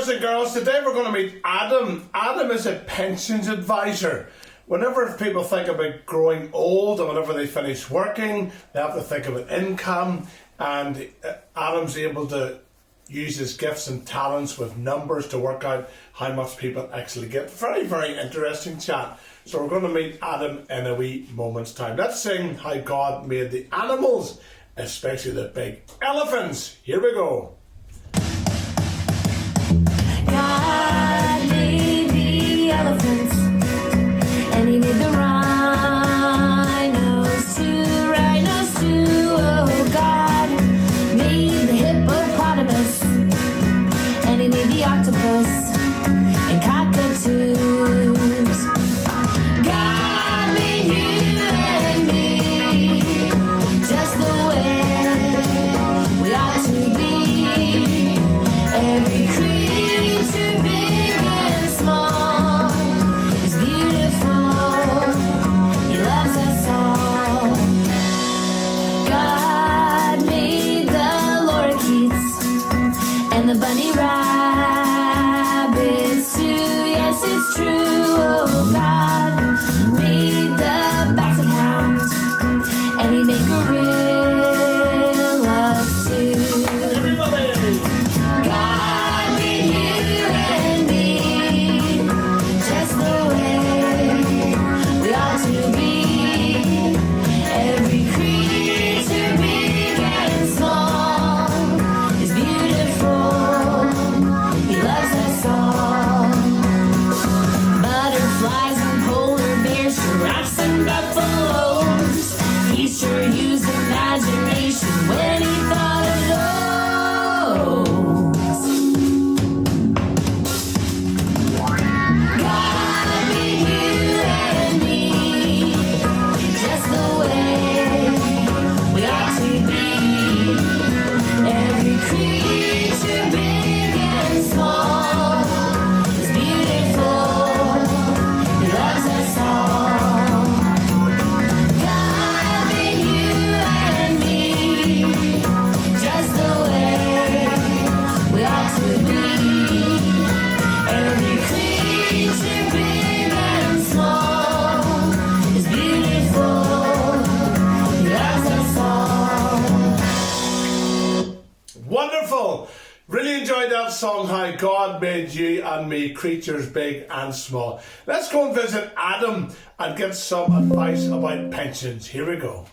boys and girls, today we're going to meet Adam. Adam is a pensions advisor. Whenever people think about growing old and whenever they finish working, they have to think about income, and Adam's able to use his gifts and talents with numbers to work out how much people actually get. Very, very interesting chat. So we're going to meet Adam in a wee moment's time. Let's sing how God made the animals, especially the big elephants. Here we go. God made the elephants, and he made the rhinos too, Oh, God made the hippopotamus, and he made the octopus and cockatoos. God made you and me just the way we ought to be. Every creature, big and small, is beautiful. He loves us all. God made the lorikeets and the bunny rabbits too. Yes, it's true. Oh, God made the backs of hounds, and he made gorillas too. God made you and me just the way we ought to be. Every creature, big and small, is beautiful. He loves us all. Butterflies and polar bears, giraffes and buffaloes. He sure used imagination when he thought of those. God made you and me just the way we ought to be. Every creature, big and small, is beautiful. He loves us all. God made you and me just the way we ought to be. Every creature, big and small, is beautiful. He loves us all. Wonderful! Really enjoyed that song, How God Made You and Me, creatures big and small. Let's go and visit Adam and get some advice about pensions. Here we go.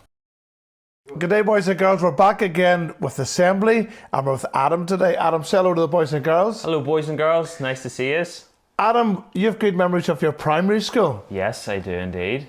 Good day, boys and girls. We're back again with Assembly, and we're with Adam today. Adam, say hello to the boys and girls. Hello, boys and girls. Nice to see you. Adam, you have good memories of your primary school. Yes, I do indeed.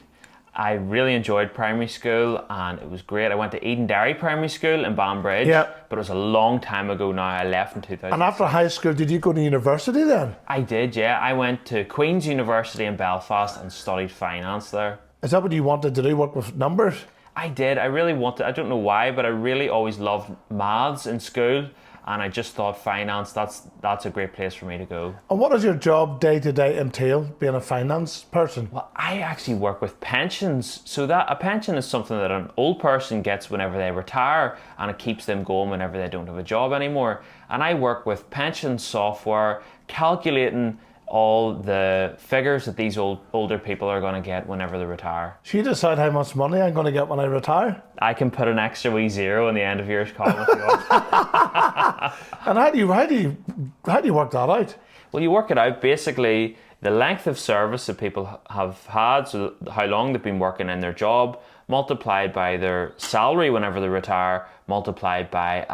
I really enjoyed primary school and it was great. I went to Eden Dairy Primary School in Banbridge, Yeah. but it was a long time ago now. I left in 2000. And after high school, did you go to university then? I did, yeah. I went to Queen's University in Belfast and studied finance there. Is that what you wanted to do, work with numbers? I did. I really wanted, I don't know why, but I really always loved maths in school. And I just thought finance, that's a great place for me to go. And what does your job day to day entail, being a finance person? Well, I actually work with pensions. So that a pension is something that an old person gets whenever they retire, and it keeps them going whenever they don't have a job anymore. And I work with pension software, calculating all the figures that these older people are going to get whenever they retire. So you decide how much money I'm going to get when I retire? I can put an extra wee zero in the end of yours column if you want. And how do you work that out? Well, you work it out basically the length of service that people have had, so how long they've been working in their job, multiplied by their salary whenever they retire, multiplied by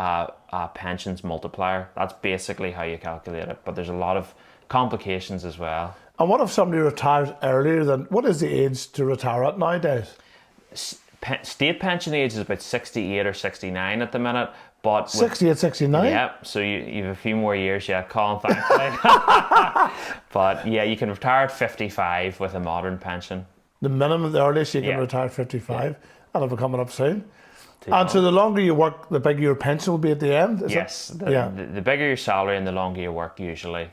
a pensions multiplier. That's basically how you calculate it. But there's a lot of complications as well. And what if somebody retires earlier than, what is the age to retire at nowadays? State pension age is about 68 or 69 at the minute. But 68, 69? Yeah, so you have a few more years yet, Colin, thankfully. But yeah, you can retire at 55 with a modern pension. The minimum, the earliest you can Yeah. retire at 55. That'll be coming up soon. Too And so long. the longer you work, the bigger your pension will be at the end? Is Yes, it? Yeah. the bigger your salary and the longer you work usually,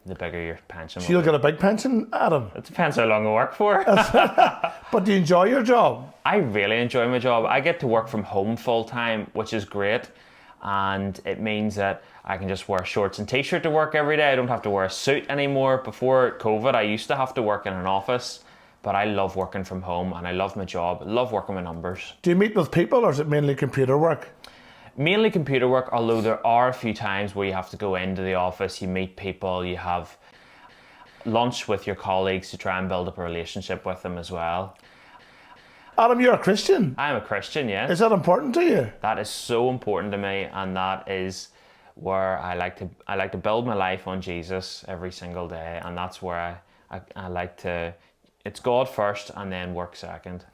the bigger your pension So will you'll be. get a big pension, Adam. It depends how long I work for. But do you enjoy your job? I really enjoy my job. I get to work from home full time, which is great. and it means that I can just wear shorts and t-shirt to work every day. I don't have to wear a suit anymore. Before COVID, I used to have to work in an office, but I love working from home and I love my job. I love working with numbers. Do you meet with people, or is it mainly computer work? Mainly computer work, although there are a few times where you have to go into the office, you meet people, you have lunch with your colleagues to try and build up a relationship with them as well. Adam, you're a Christian. I'm a Christian, yeah. Is that important to you? That is so important to me, and that is where I like to build my life on Jesus every single day, and that's where I like to. It's God first, and then work second.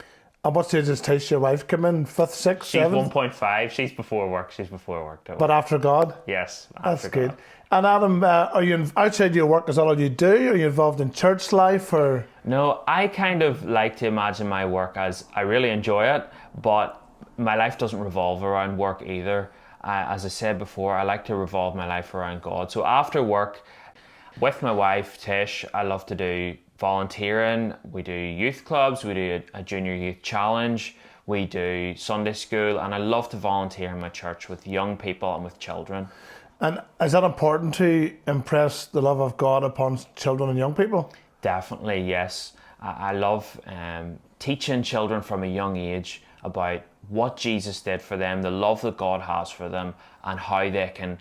And what stage does Tish, your wife, come in? 5th, 6th, She's 7th? 1.5. She's before work. Totally. But after God? Yes, That's after good. God. And Adam, are you outside your work? Is that all you do? Are you involved in church life, or? No, I kind of like to imagine my work as I really enjoy it, but my life doesn't revolve around work either. As I said before, I like to revolve my life around God. So after work, with my wife, Tish, I love to do volunteering. We do youth clubs, we do a junior youth challenge, we do Sunday school, and I love to volunteer in my church with young people and with children. And is that important to impress the love of God upon children and young people? Definitely, yes. I love teaching children from a young age about what Jesus did for them, the love that God has for them, and how they can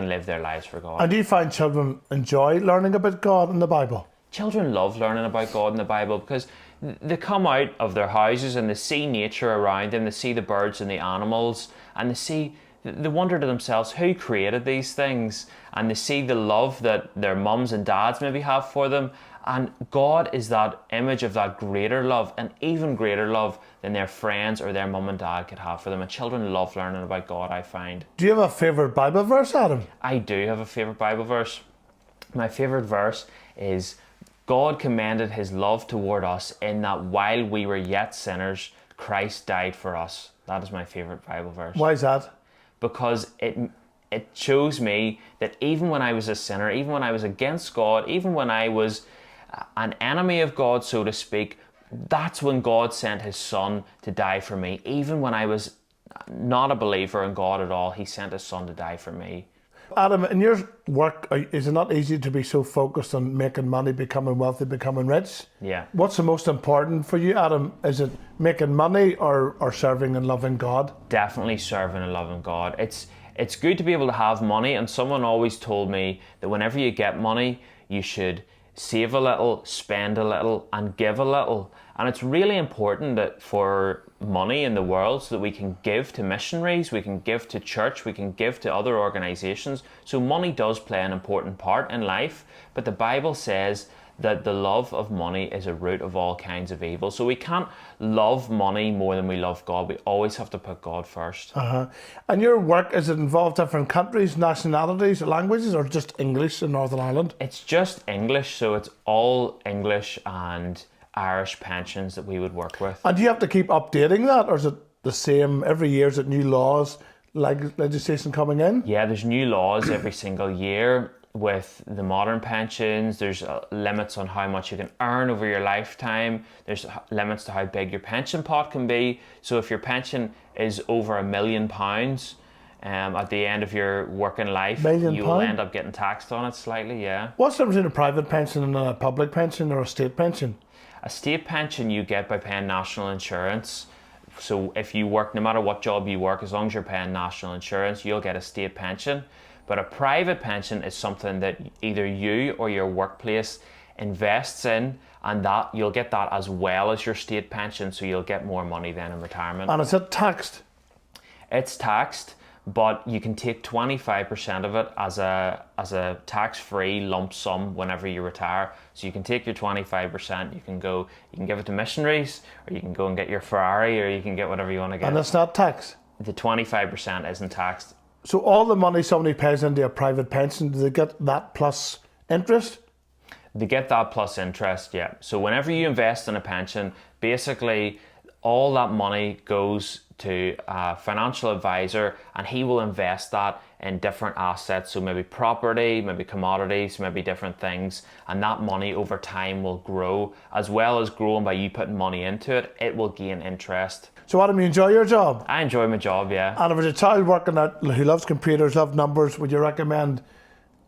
live their lives for God. And do you find children enjoy learning about God and the Bible? Children love learning about God and the Bible because they come out of their houses and they see nature around them, they see the birds and the animals, and they wonder to themselves who created these things, and they see the love that their mums and dads maybe have for them, and God is that image of that greater love, an even greater love than their friends or their mum and dad could have for them. And children love learning about God, I find. Do you have a favourite Bible verse, Adam? I do have a favourite Bible verse. My favourite verse is, God commended his love toward us in that while we were yet sinners, Christ died for us. That is my favourite Bible verse. Why is that? Because it shows me that even when I was a sinner, even when I was against God, even when I was an enemy of God, so to speak, that's when God sent his son to die for me. Even when I was not a believer in God at all, he sent his son to die for me. Adam, in your work, is it not easy to be so focused on making money, becoming wealthy, becoming rich? Yeah. What's the most important for you, Adam? Is it making money or serving and loving God? Definitely serving and loving God. It's good to be able to have money, and someone always told me that whenever you get money, you should save a little, spend a little, and give a little. And it's really important that for money in the world so that we can give to missionaries, we can give to church, we can give to other organizations. So money does play an important part in life, but the Bible says that the love of money is a root of all kinds of evil. So we can't love money more than we love God. We always have to put God first. And your work, is it involve different countries, nationalities, languages, or just English in Northern Ireland? It's just English, so it's all English and Irish pensions that we would work with. And do you have to keep updating that, or is it the same every year? Is it new laws, legislation coming in? Yeah, there's new laws every single year. With the modern pensions, there's limits on how much you can earn over your lifetime. There's limits to how big your pension pot can be. So if your pension is over £1 million at the end of your working life, you will end up getting taxed on it slightly, yeah. What's the difference between a private pension and a public pension or a state pension? A state pension you get by paying national insurance. So if you work, no matter what job you work, as long as you're paying national insurance, you'll get a state pension. But a private pension is something that either you or your workplace invests in, and that you'll get that as well as your state pension, so you'll get more money then in retirement. And is it taxed? It's taxed, but you can take 25% of it as a tax-free lump sum whenever you retire. So you can take your 25%, you can give it to missionaries, or you can go and get your Ferrari, or you can get whatever you want to get. And it's not taxed? The 25% isn't taxed. So all the money somebody pays into a private pension, do they get that plus interest? They get that plus interest, yeah. So whenever you invest in a pension, basically all that money goes to a financial advisor, and he will invest that in different assets, so maybe property, maybe commodities, maybe different things, and that money over time will grow. As well as growing by you putting money into it, it will gain interest. So Adam, you enjoy your job? I enjoy my job, yeah. And if there's a child working who loves computers, loves numbers, would you recommend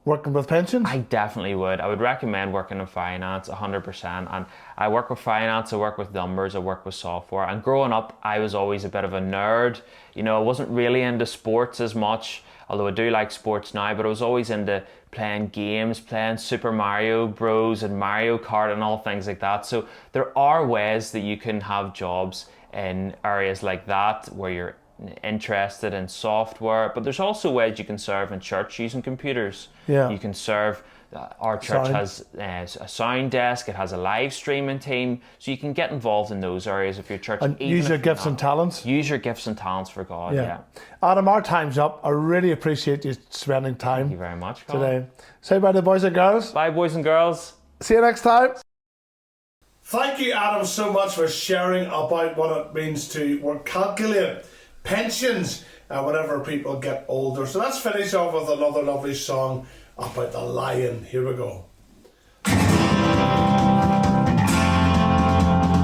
working with pensions? I definitely would. I would recommend working in finance 100%. And I work with finance, I work with numbers, I work with software. And growing up, I was always a bit of a nerd. You know, I wasn't really into sports as much, although I do like sports now, but I was always into playing games, playing Super Mario Bros. And Mario Kart and all things like that. So there are ways that you can have jobs in areas like that where you're interested in software, but there's also ways you can serve in church using computers. Yeah. You can serve, our church Sound. has a sound desk, it has a live streaming team, so you can get involved in those areas of your church. And even use if your you're gifts not. and talents. Use your gifts and talents for God, yeah. Adam, our time's up. I really appreciate you spending time Thank you very much, Colin. today. Say bye to the boys and girls. Bye, boys and girls. See you next time. Thank you, Adam, so much for sharing about what it means to work, calculate pensions whenever people get older. So let's finish off with another lovely song about the lion. Here we go.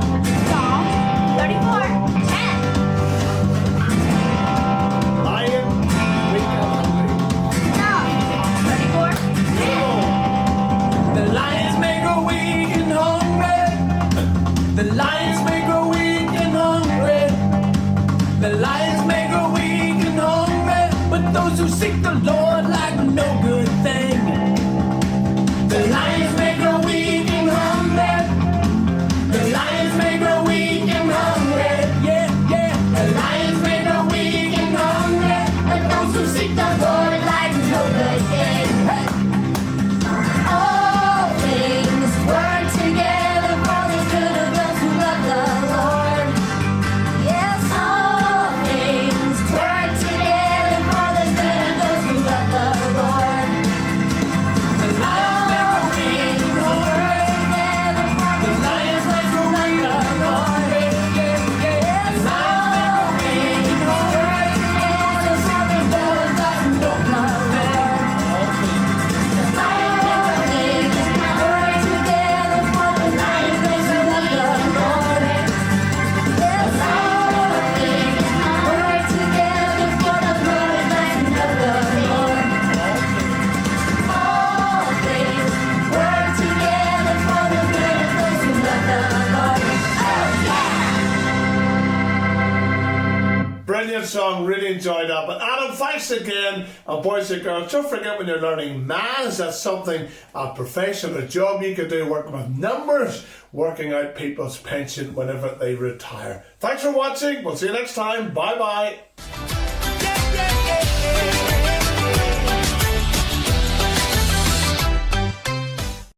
Psalm 34:10. Lion, weak and hungry. Psalm 34:10. The lions may grow weak and hungry. The lions may grow weak and hungry. The lions may grow weak and hungry, but those who seek the Lord lack no good thing. The lions may grow weak and hungry. The lions may grow weak and hungry. Yeah, yeah. The lions may grow weak and hungry, But those who seek the Lord like no good thing. hey. All things work together for the good of those who love the Lord. Yes, all things work together for the good of those who love the Lord. The lions may All grow weak things and work hungry. together for The the lions may grow weak and hungry. Yeah, yeah. The lions may grow weak and hungry. together for the good of those who love the Lord. All things work together for the lions those who love the Lord. Yes, all things work together for the good of those who love the Lord. All things work together for the good of those who love the Lord. Oh yeah! Brilliant song, really enjoyed that. But Adam, thanks again. And boys and girls, don't forget when you're learning maths, that's something, a profession, a job you could do, working with numbers, working out people's pension whenever they retire. Thanks for watching. We'll see you next time. Bye bye.